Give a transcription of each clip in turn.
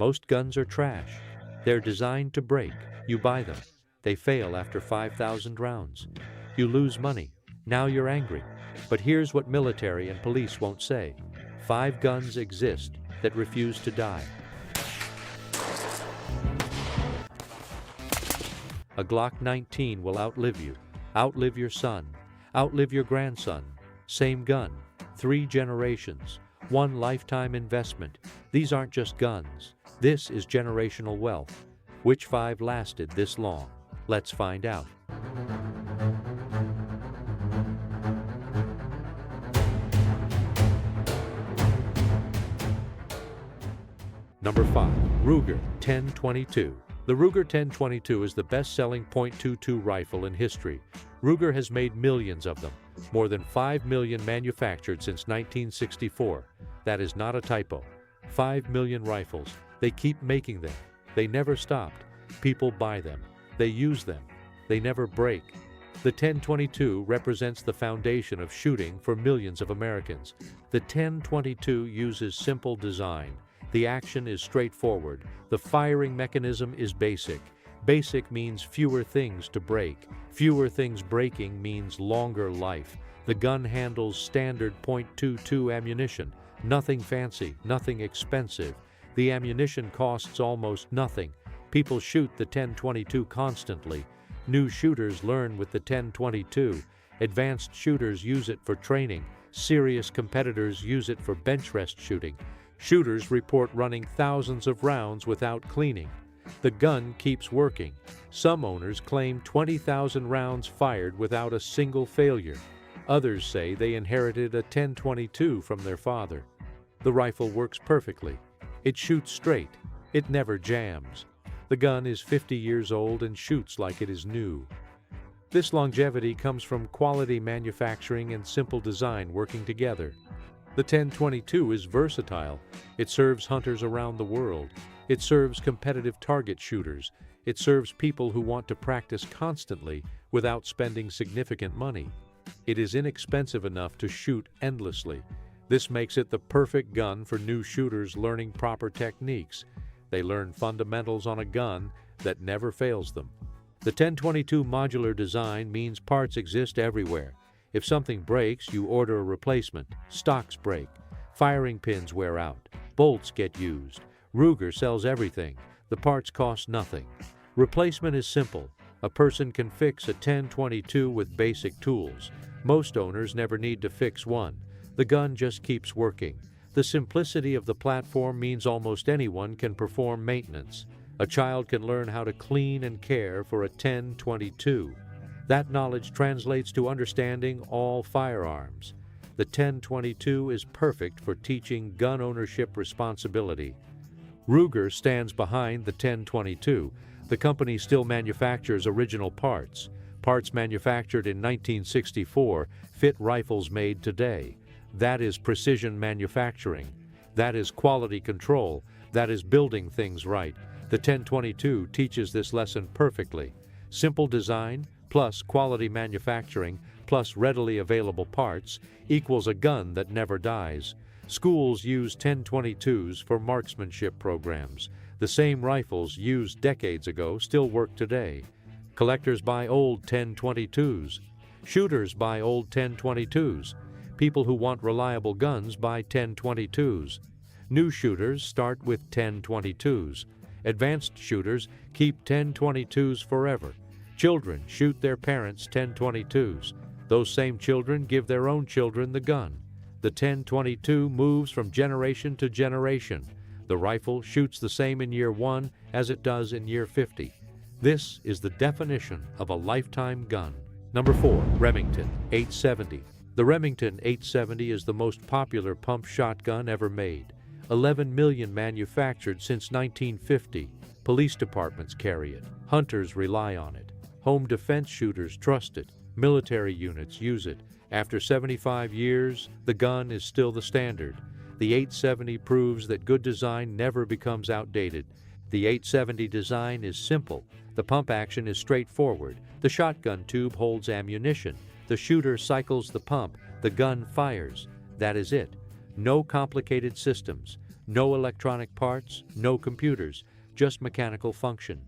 Most guns are trash. They're designed to break. You buy them. They fail after 5,000 rounds. You lose money. Now you're angry. But here's what military and police won't say. 5 guns exist that refuse to die. A Glock 19 will outlive you, outlive your son, outlive your grandson. Same gun, 3 generations, 1 lifetime investment. These aren't just guns. This is generational wealth. Which 5 lasted this long? Let's find out. Number 5. Ruger 1022. The Ruger 1022 is the best-selling .22 rifle in history. Ruger has made millions of them, more than 5 million manufactured since 1964. That is not a typo. 5 million rifles. They keep making them. They never stopped. People buy them. They use them. They never break. The 1022 represents the foundation of shooting for millions of Americans. The 1022 uses simple design. The action is straightforward. The firing mechanism is basic. Basic means fewer things to break. Fewer things breaking means longer life. The gun handles standard .22 ammunition. Nothing fancy, nothing expensive. The ammunition costs almost nothing. People shoot the 1022 constantly. New shooters learn with the 1022. Advanced shooters use it for training. Serious competitors use it for bench rest shooting. Shooters report running thousands of rounds without cleaning. The gun keeps working. Some owners claim 20,000 rounds fired without a single failure. Others say they inherited a 1022 from their father. The rifle works perfectly. It shoots straight. It never jams. The gun is 50 years old and shoots like it is new. This longevity comes from quality manufacturing and simple design working together. The 1022 is versatile. It serves hunters around the world. It serves competitive target shooters. It serves people who want to practice constantly without spending significant money. It is inexpensive enough to shoot endlessly. This makes it the perfect gun for new shooters learning proper techniques. They learn fundamentals on a gun that never fails them. The 1022 modular design means parts exist everywhere. If something breaks, you order a replacement. Stocks break. Firing pins wear out. Bolts get used. Ruger sells everything. The parts cost nothing. Replacement is simple. A person can fix a 1022 with basic tools. Most owners never need to fix one. The gun just keeps working. The simplicity of the platform means almost anyone can perform maintenance. A child can learn how to clean and care for a 1022. That knowledge translates to understanding all firearms. The 1022 is perfect for teaching gun ownership responsibility. Ruger stands behind the 1022. The company still manufactures original parts. Parts manufactured in 1964 fit rifles made today. That is precision manufacturing. That is quality control. That is building things right. The 1022 teaches this lesson perfectly. Simple design plus quality manufacturing plus readily available parts equals a gun that never dies. Schools use 1022s for marksmanship programs. The same rifles used decades ago still work today. Collectors buy old 1022s. Shooters buy old 1022s. People who want reliable guns buy 1022s. New shooters start with 1022s. Advanced shooters keep 1022s forever. Children shoot their parents' 1022s. Those same children give their own children the gun. The 1022 moves from generation to generation. The rifle shoots the same in year 1 as it does in year 50. This is the definition of a lifetime gun. Number 4. Remington 870. The Remington 870 is the most popular pump shotgun ever made. 11 million manufactured since 1950. Police departments carry it. Hunters rely on it. Home defense shooters trust it. Military units use it. After 75 years, the gun is still the standard. The 870 proves that good design never becomes outdated. The 870 design is simple. The pump action is straightforward. The shotgun tube holds ammunition. The shooter cycles the pump. The gun fires. That is it. No complicated systems. No electronic parts, no computers, just mechanical function.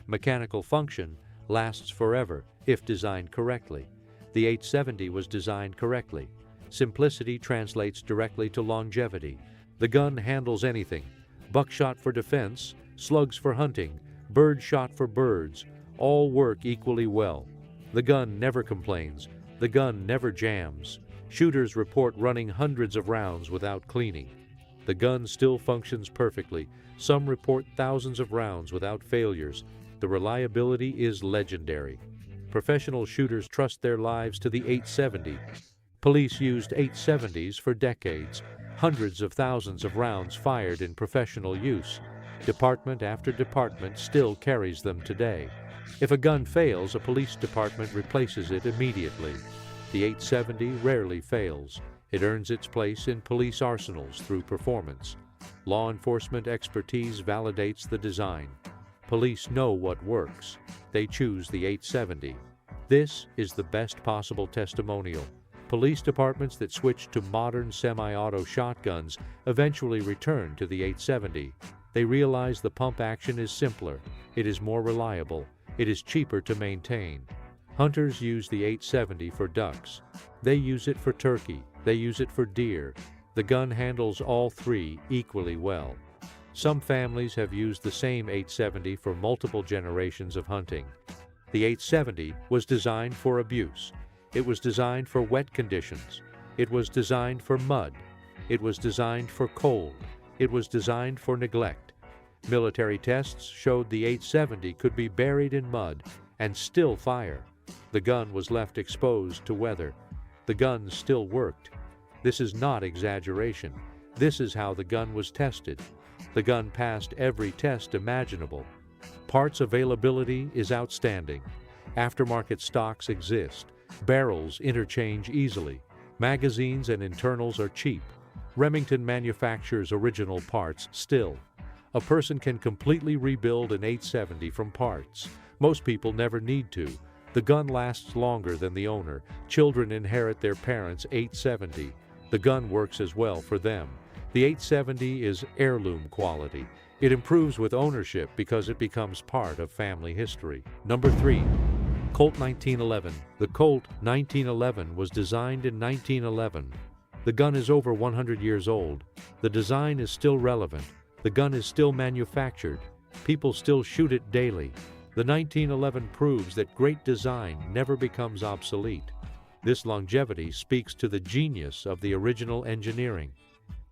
Mechanical function lasts forever if designed correctly. The 870 was designed correctly. Simplicity translates directly to longevity. The gun handles anything. Buckshot for defense, slugs for hunting, bird shot for birds, all work equally well. The gun never complains. The gun never jams. Shooters report running hundreds of rounds without cleaning. The gun still functions perfectly. Some report thousands of rounds without failures. The reliability is legendary. Professional shooters trust their lives to the 870. Police used 870s for decades. Hundreds of thousands of rounds fired in professional use. Department after department still carries them today. If a gun fails, a police department replaces it immediately. The 870 rarely fails. It earns its place in police arsenals through performance. Law enforcement expertise validates the design. Police know what works. They choose the 870. This is the best possible testimonial. Police departments that switch to modern semi-auto shotguns eventually return to the 870. They realize the pump action is simpler, it is more reliable, it is cheaper to maintain. Hunters use the 870 for ducks. They use it for turkey. They use it for deer. The gun handles all three equally well. Some families have used the same 870 for multiple generations of hunting. The 870 was designed for abuse. It was designed for wet conditions. It was designed for mud. It was designed for cold. It was designed for neglect. Military tests showed the 870 could be buried in mud and still fire. The gun was left exposed to weather. The gun still worked. This is not exaggeration. This is how the gun was tested. The gun passed every test imaginable. Parts availability is outstanding. Aftermarket stocks exist. Barrels interchange easily. Magazines and internals are cheap. Remington manufactures original parts still. A person can completely rebuild an 870 from parts. Most people never need to. The gun lasts longer than the owner. Children inherit their parents' 870. The gun works as well for them. The 870 is heirloom quality. It improves with ownership because it becomes part of family history. Number 3. Colt 1911. The Colt 1911 was designed in 1911. The gun is over 100 years old. The design is still relevant. The gun is still manufactured. People still shoot it daily. The 1911 proves that great design never becomes obsolete. This longevity speaks to the genius of the original engineering.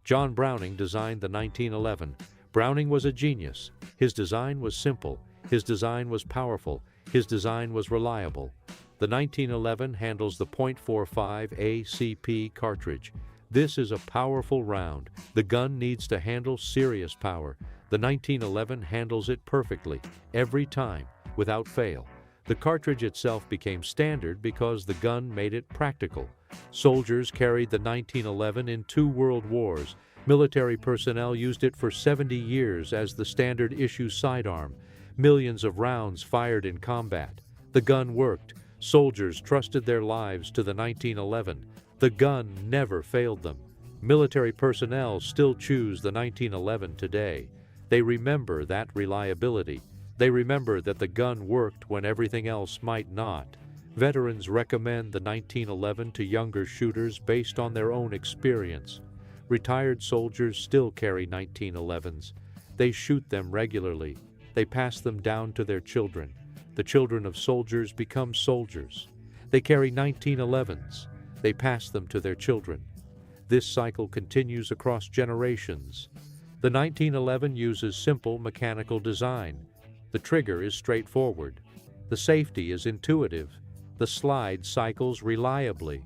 John Browning designed the 1911. Browning was a genius. His design was simple. His design was powerful. His design was reliable. The 1911 handles the .45 ACP cartridge. This is a powerful round. The gun needs to handle serious power. The 1911 handles it perfectly, every time, without fail. The cartridge itself became standard because the gun made it practical. Soldiers carried the 1911 in 2 world wars. Military personnel used it for 70 years as the standard issue sidearm. Millions of rounds fired in combat. The gun worked. Soldiers trusted their lives to the 1911. The gun never failed them. Military personnel still choose the 1911 today. They remember that reliability. They remember that the gun worked when everything else might not. Veterans recommend the 1911 to younger shooters based on their own experience. Retired soldiers still carry 1911s. They shoot them regularly. They pass them down to their children. The children of soldiers become soldiers. They carry 1911s. They pass them to their children. This cycle continues across generations. The 1911 uses simple mechanical design. The trigger is straightforward. The safety is intuitive. The slide cycles reliably.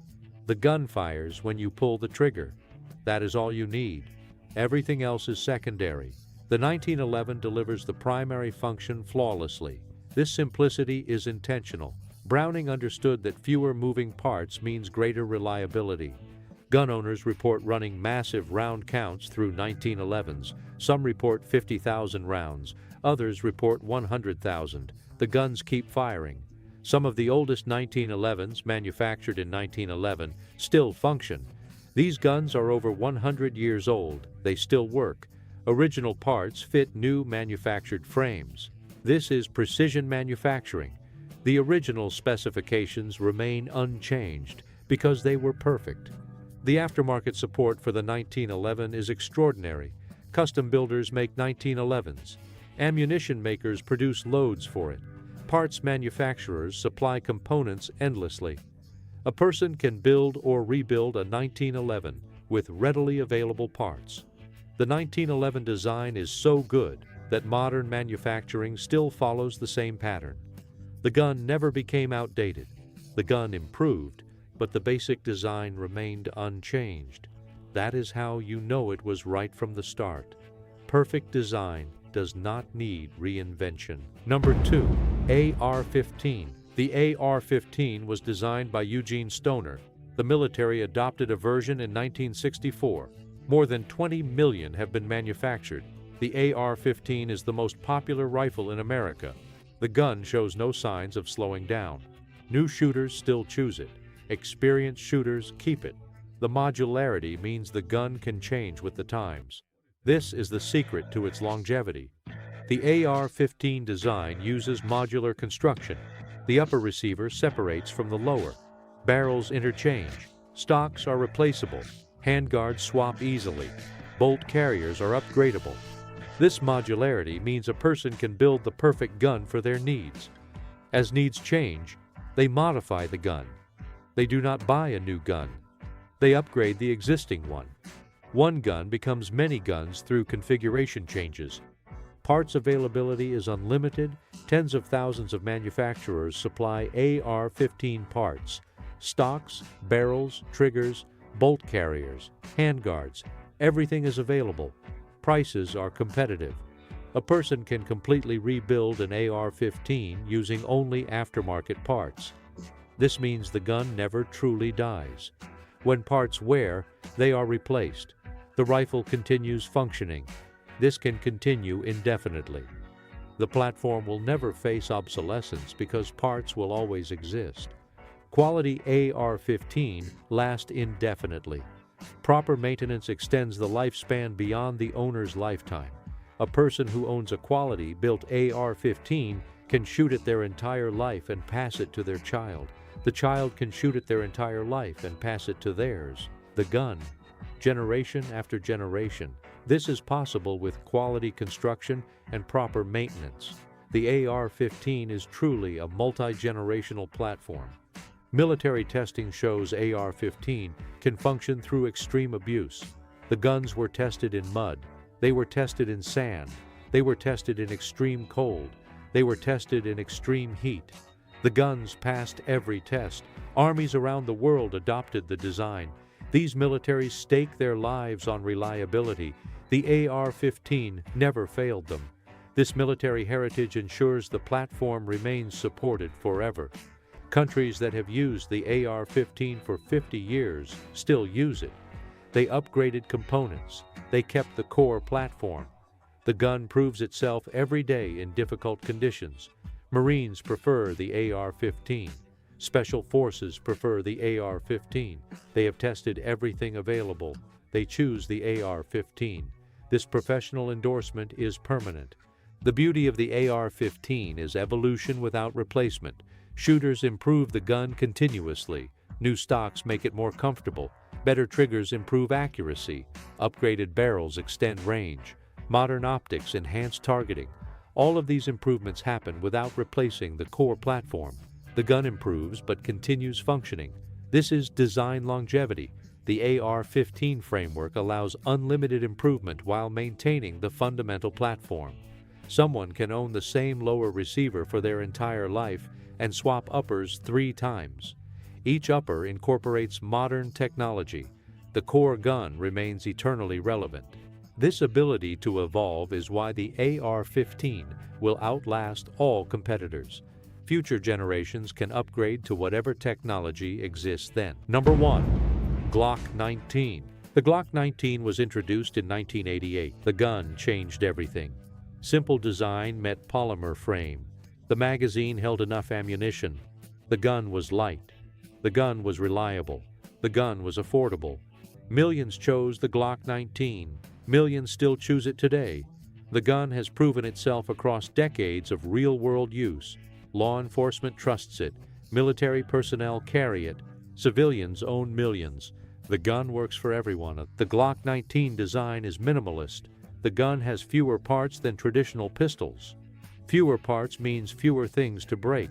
The gun fires when you pull the trigger. That is all you need. Everything else is secondary. The 1911 delivers the primary function flawlessly. This simplicity is intentional. Browning understood that fewer moving parts means greater reliability. Gun owners report running massive round counts through 1911s. Some report 50,000 rounds. Others report 100,000. The guns keep firing. Some of the oldest 1911s, manufactured in 1911, still function. These guns are over 100 years old. They still work. Original parts fit new manufactured frames. This is precision manufacturing. The original specifications remain unchanged because they were perfect. The aftermarket support for the 1911 is extraordinary. Custom builders make 1911s. Ammunition makers produce loads for it. Parts manufacturers supply components endlessly. A person can build or rebuild a 1911 with readily available parts. The 1911 design is so good that modern manufacturing still follows the same pattern. The gun never became outdated. The gun improved, but the basic design remained unchanged. That is how you know it was right from the start. Perfect design does not need reinvention. Number 2, AR-15. The AR-15 was designed by Eugene Stoner. The military adopted a version in 1964. More than 20 million have been manufactured. The AR-15 is the most popular rifle in America. The gun shows no signs of slowing down. New shooters still choose it. Experienced shooters keep it. The modularity means the gun can change with the times. This is the secret to its longevity. The AR-15 design uses modular construction. The upper receiver separates from the lower. Barrels interchange. Stocks are replaceable. Handguards swap easily. Bolt carriers are upgradable. This modularity means a person can build the perfect gun for their needs. As needs change, they modify the gun. They do not buy a new gun. They upgrade the existing one. One gun becomes many guns through configuration changes. Parts availability is unlimited. Tens of thousands of manufacturers supply AR-15 parts. Stocks, barrels, triggers, bolt carriers, handguards, everything is available. Prices are competitive. A person can completely rebuild an AR-15 using only aftermarket parts. This means the gun never truly dies. When parts wear, they are replaced. The rifle continues functioning. This can continue indefinitely. The platform will never face obsolescence because parts will always exist. Quality AR-15 lasts indefinitely. Proper maintenance extends the lifespan beyond the owner's lifetime. A person who owns a quality-built AR-15 can shoot it their entire life and pass it to their child. The child can shoot it their entire life and pass it to theirs, the gun, generation after generation. This is possible with quality construction and proper maintenance. The AR-15 is truly a multi-generational platform. Military testing shows AR-15 can function through extreme abuse. The guns were tested in mud. They were tested in sand. They were tested in extreme cold. They were tested in extreme heat. The guns passed every test. Armies around the world adopted the design. These militaries stake their lives on reliability. The AR-15 never failed them. This military heritage ensures the platform remains supported forever. Countries that have used the AR-15 for 50 years still use it. They upgraded components. They kept the core platform. The gun proves itself every day in difficult conditions. Marines prefer the AR-15. Special Forces prefer the AR-15. They have tested everything available. They choose the AR-15. This professional endorsement is permanent. The beauty of the AR-15 is evolution without replacement. Shooters improve the gun continuously. New stocks make it more comfortable. Better triggers improve accuracy. Upgraded barrels extend range. Modern optics enhance targeting. All of these improvements happen without replacing the core platform. The gun improves but continues functioning. This is design longevity. The AR-15 framework allows unlimited improvement while maintaining the fundamental platform. Someone can own the same lower receiver for their entire life and swap uppers 3 times. Each upper incorporates modern technology. The core gun remains eternally relevant. This ability to evolve is why the AR-15 will outlast all competitors. Future generations can upgrade to whatever technology exists then. Number 1. Glock 19. The Glock 19 was introduced in 1988. The gun changed everything. Simple design met polymer frame. The magazine held enough ammunition. The gun was light. The gun was reliable. The gun was affordable. Millions chose the Glock 19. Millions still choose it today. The gun has proven itself across decades of real-world use. Law enforcement trusts it. Military personnel carry it. Civilians own millions. The gun works for everyone. The Glock 19 design is minimalist. The gun has fewer parts than traditional pistols. Fewer parts means fewer things to break.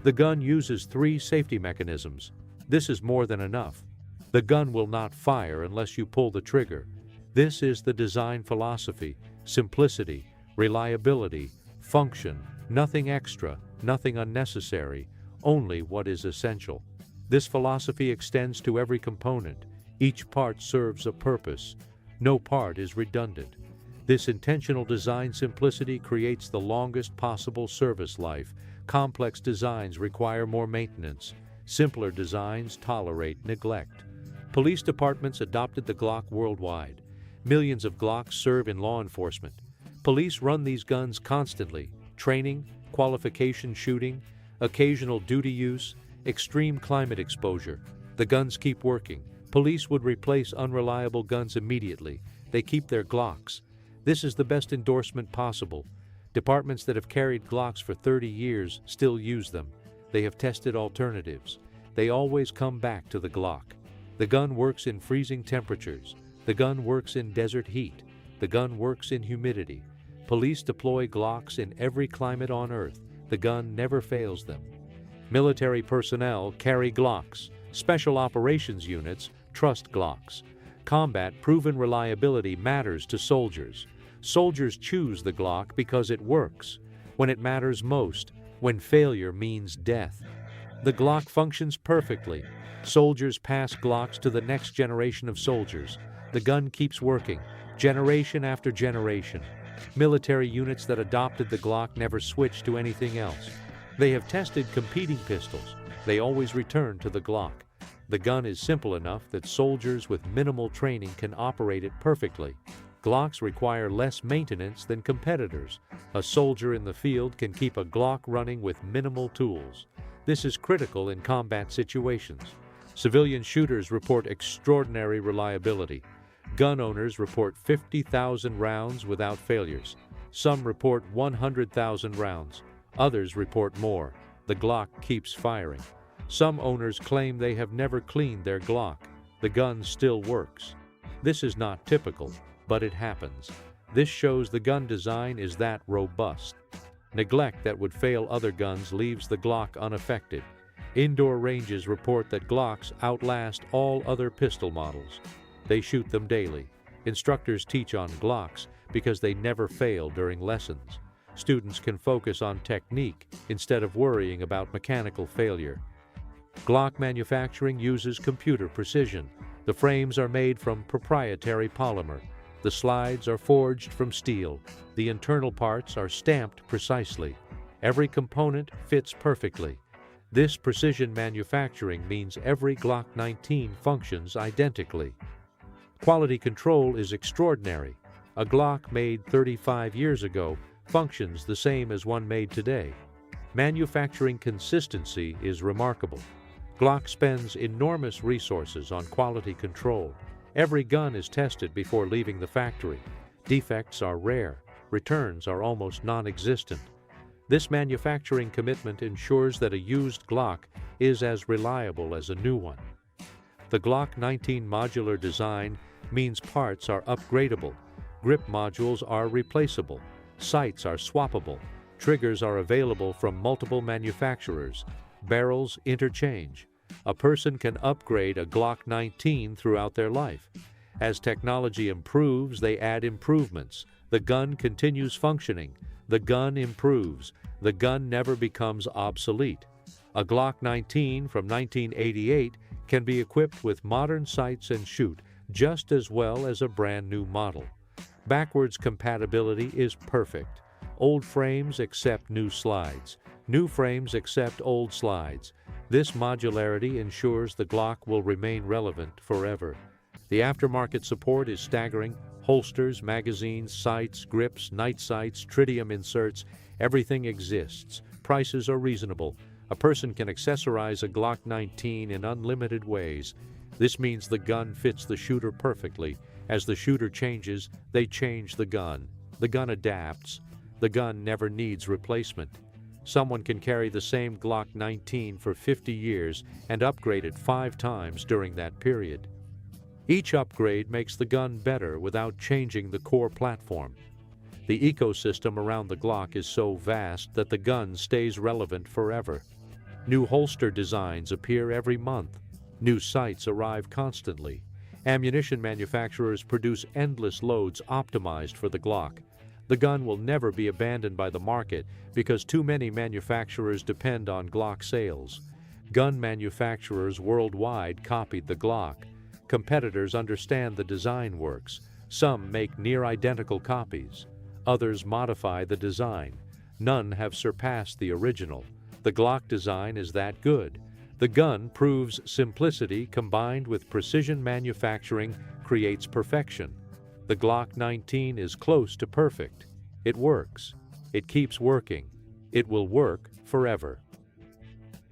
The gun uses 3 safety mechanisms. This is more than enough. The gun will not fire unless you pull the trigger. This is the design philosophy: simplicity, reliability, function, nothing extra, nothing unnecessary, only what is essential. This philosophy extends to every component. Each part serves a purpose. No part is redundant. This intentional design simplicity creates the longest possible service life. Complex designs require more maintenance. Simpler designs tolerate neglect. Police departments adopted the Glock worldwide. Millions of Glocks serve in law enforcement. Police run these guns constantly: training, qualification shooting, occasional duty use, extreme climate exposure. The guns keep working. Police would replace unreliable guns immediately. They keep their Glocks. This is the best endorsement possible. Departments that have carried Glocks for 30 years still use them. They have tested alternatives. They always come back to the Glock. The gun works in freezing temperatures. The gun works in desert heat. The gun works in humidity. Police deploy Glocks in every climate on Earth. The gun never fails them. Military personnel carry Glocks. Special operations units trust Glocks. Combat-proven reliability matters to soldiers. Soldiers choose the Glock because it works. When it matters most, when failure means death. The Glock functions perfectly. Soldiers pass Glocks to the next generation of soldiers. The gun keeps working, generation after generation. Military units that adopted the Glock never switched to anything else. They have tested competing pistols. They always return to the Glock. The gun is simple enough that soldiers with minimal training can operate it perfectly. Glocks require less maintenance than competitors. A soldier in the field can keep a Glock running with minimal tools. This is critical in combat situations. Civilian shooters report extraordinary reliability. Gun owners report 50,000 rounds without failures. Some report 100,000 rounds. Others report more. The Glock keeps firing. Some owners claim they have never cleaned their Glock. The gun still works. This is not typical, but it happens. This shows the gun design is that robust. Neglect that would fail other guns leaves the Glock unaffected. Indoor ranges report that Glocks outlast all other pistol models. They shoot them daily. Instructors teach on Glocks because they never fail during lessons. Students can focus on technique instead of worrying about mechanical failure. Glock manufacturing uses computer precision. The frames are made from proprietary polymer. The slides are forged from steel. The internal parts are stamped precisely. Every component fits perfectly. This precision manufacturing means every Glock 19 functions identically. Quality control is extraordinary. A Glock made 35 years ago functions the same as one made today. Manufacturing consistency is remarkable. Glock spends enormous resources on quality control. Every gun is tested before leaving the factory. Defects are rare. Returns are almost non-existent. This manufacturing commitment ensures that a used Glock is as reliable as a new one. The Glock 19 modular design means parts are upgradable. Grip modules are replaceable. Sights are swappable. Triggers are available from multiple manufacturers. Barrels interchange. A person can upgrade a Glock 19 throughout their life. As technology improves, they add improvements. The gun continues functioning. The gun improves. The gun never becomes obsolete. A Glock 19 from 1988 can be equipped with modern sights and shoot just as well as a brand new model. Backwards compatibility is perfect. Old frames accept new slides. New frames accept old slides. This modularity ensures the Glock will remain relevant forever. The aftermarket support is staggering. Holsters, magazines, sights, grips, night sights, tritium inserts, everything exists. Prices are reasonable. A person can accessorize a Glock 19 in unlimited ways. This means the gun fits the shooter perfectly As the shooter changes, they change the gun. The gun adapts. The gun never needs replacement. Someone can carry the same Glock 19 for 50 years and upgrade it 5 times during that period. Each upgrade makes the gun better without changing the core platform. The ecosystem around the Glock is so vast that the gun stays relevant forever. New holster designs appear every month. New sights arrive constantly. Ammunition manufacturers produce endless loads optimized for the Glock. The gun will never be abandoned by the market because too many manufacturers depend on Glock sales. Gun manufacturers worldwide copied the Glock. Competitors understand the design works. Some make near-identical copies. Others modify the design. None have surpassed the original. The Glock design is that good. The gun proves simplicity combined with precision manufacturing creates perfection. The Glock 19 is close to perfect. It works. It keeps working. It will work forever.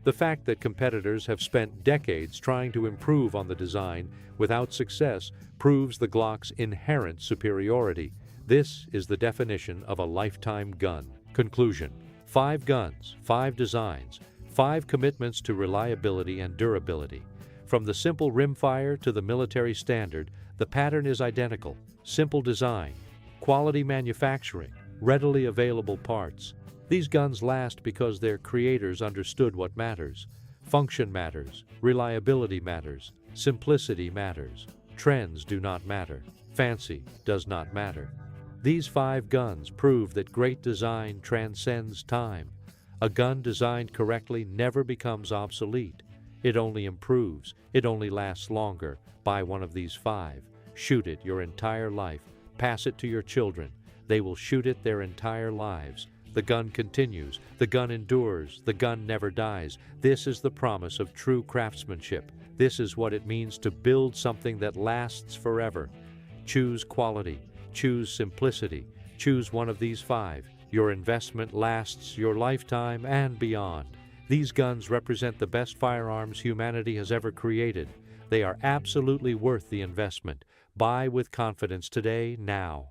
The fact that competitors have spent decades trying to improve on the design without success proves the Glock's inherent superiority. This is the definition of a lifetime gun. Conclusion: 5 guns, 5 designs, 5 commitments to reliability and durability. From the simple rimfire to the military standard, the pattern is identical. Simple design, quality manufacturing, readily available parts. These guns last because their creators understood what matters. Function matters, reliability matters, simplicity matters. Trends do not matter. Fancy does not matter. These 5 guns prove that great design transcends time. A gun designed correctly never becomes obsolete. It only improves. It only lasts longer. Buy one of these 5. Shoot it your entire life. Pass it to your children. They will shoot it their entire lives. The gun continues. The gun endures. The gun never dies. This is the promise of true craftsmanship. This is what it means to build something that lasts forever. Choose quality. Choose simplicity. Choose one of these 5. Your investment lasts your lifetime and beyond. These guns represent the best firearms humanity has ever created. They are absolutely worth the investment. Buy with confidence today, now.